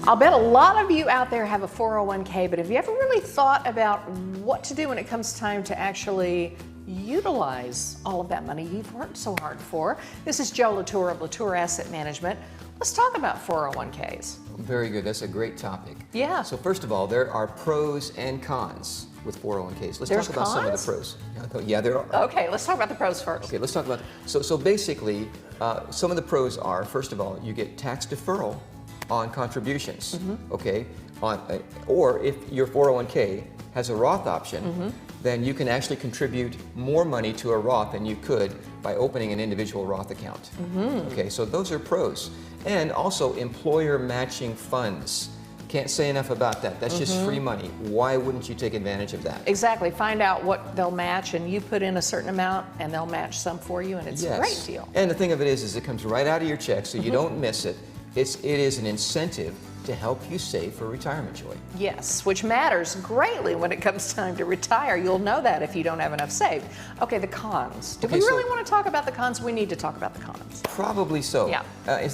I'll bet a lot of you out there have a 401k, but have you ever really thought about what to do when it comes time to actually utilize all of that money you've worked so hard for? This is Joe Latour of Latour Asset Management. Let's talk about 401ks. Very good. That's a great topic. Yeah. So first of all, there are pros and cons with 401ks. Let's There's talk about some of the pros. Yeah, there are. Okay, let's talk about the pros first. Okay, let's talk about. So basically, some of the pros are, first of all, you get tax deferral on contributions. Okay, or if your 401k has a Roth option, then you can actually contribute more money to a Roth than you could by opening an individual Roth account. Okay, so those are pros. And also employer matching funds. Can't say enough about that. That's just free money. Why wouldn't you take advantage of that? Exactly. Find out what they'll match, and you put in a certain amount, and they'll match some for you, and it's a great deal. And the thing of it is it comes right out of your check, so you don't miss it. It is an incentive to help you save for retirement, Joy. Yes, which matters greatly when it comes time to retire. You'll know that if you don't have enough saved. Okay, the cons. Do we really want to talk about the cons? We need to talk about the cons. Probably so. Yeah.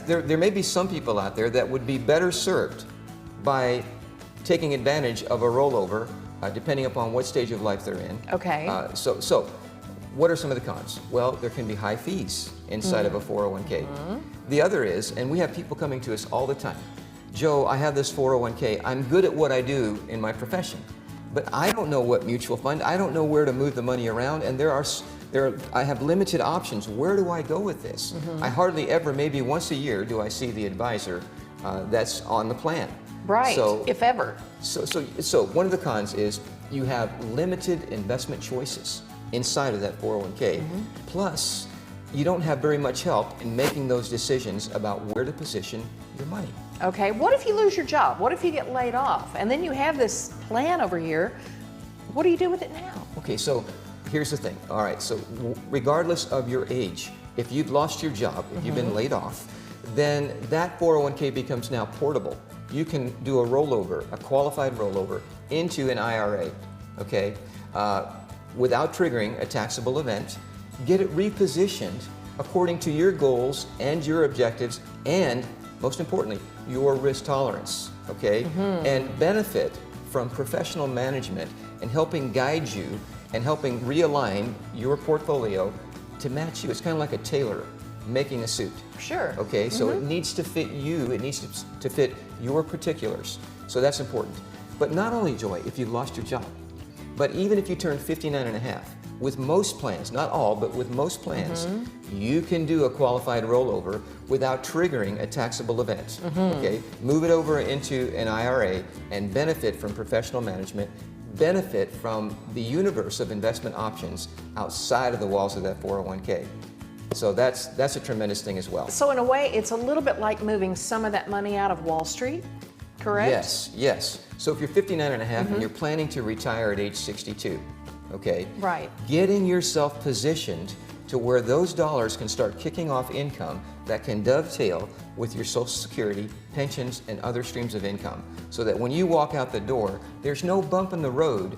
There may be some people out there that would be better served by taking advantage of a rollover, depending upon what stage of life they're in. Okay. So what are some of the cons? Well, there can be high fees inside of a 401k. The other is, and we have people coming to us all the time, Joe, I have this 401k. I'm good at what I do in my profession, but I don't know what mutual fund. I don't know where to move the money around, and I have limited options. Where do I go with this? I hardly ever, maybe once a year, do I see the advisor that's on the plan. Right, so, if ever. So one of the cons is you have limited investment choices inside of that 401k. Plus, you don't have very much help in making those decisions about where to position your money. Okay, what if you lose your job? What if you get laid off? And then you have this plan over here. What do you do with it now? Okay, so here's the thing. All right, so regardless of your age, if you've lost your job, if you've been laid off, then that 401k becomes now portable. You can do a rollover, a qualified rollover, into an IRA, okay, without triggering a taxable event. Get it repositioned according to your goals and your objectives, and most importantly, your risk tolerance, okay? And benefit from professional management and helping guide you and helping realign your portfolio to match you. It's kind of like a tailor making a suit. Sure. Okay, so it needs to fit you, it needs to fit your particulars. So that's important. But not only, Joy, if you've lost your job, but even if you turn 59 and a half, with most plans, not all, but with most plans, you can do a qualified rollover without triggering a taxable event. Okay, move it over into an IRA and benefit from professional management, benefit from the universe of investment options outside of the walls of that 401k. So that's a tremendous thing as well. So in a way, it's a little bit like moving some of that money out of Wall Street, correct? Yes, yes. So if you're 59 and a half and you're planning to retire at age 62, okay? Right. Getting yourself positioned to where those dollars can start kicking off income that can dovetail with your Social Security, pensions, and other streams of income, so that when you walk out the door, there's no bump in the road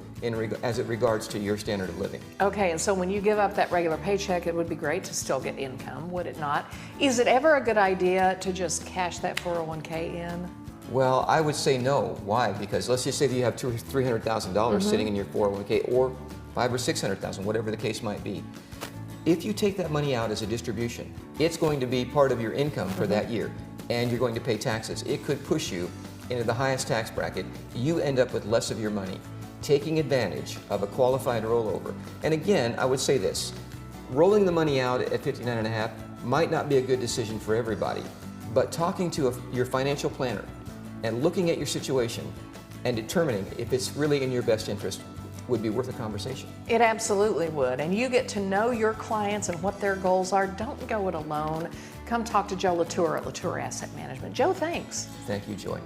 as it regards to your standard of living. Okay, and so when you give up that regular paycheck, it would be great to still get income, would it not? Is it ever a good idea to just cash that 401k in? Well, I would say no. Why? Because let's just say that you have $200,000 or $300,000 sitting in your 401k, or $500,000 or $600,000, whatever the case might be. If you take that money out as a distribution, it's going to be part of your income for that year, and you're going to pay taxes. It could push you into the highest tax bracket. You end up with less of your money, taking advantage of a qualified rollover. And again, I would say this, rolling the money out at 59 and a half might not be a good decision for everybody, but talking to your financial planner and looking at your situation and determining if it's really in your best interest would be worth a conversation. It absolutely would. And you get to know your clients and what their goals are. Don't go it alone. Come talk to Joe Latour at Latour Asset Management. Joe, thanks. Thank you, Joy.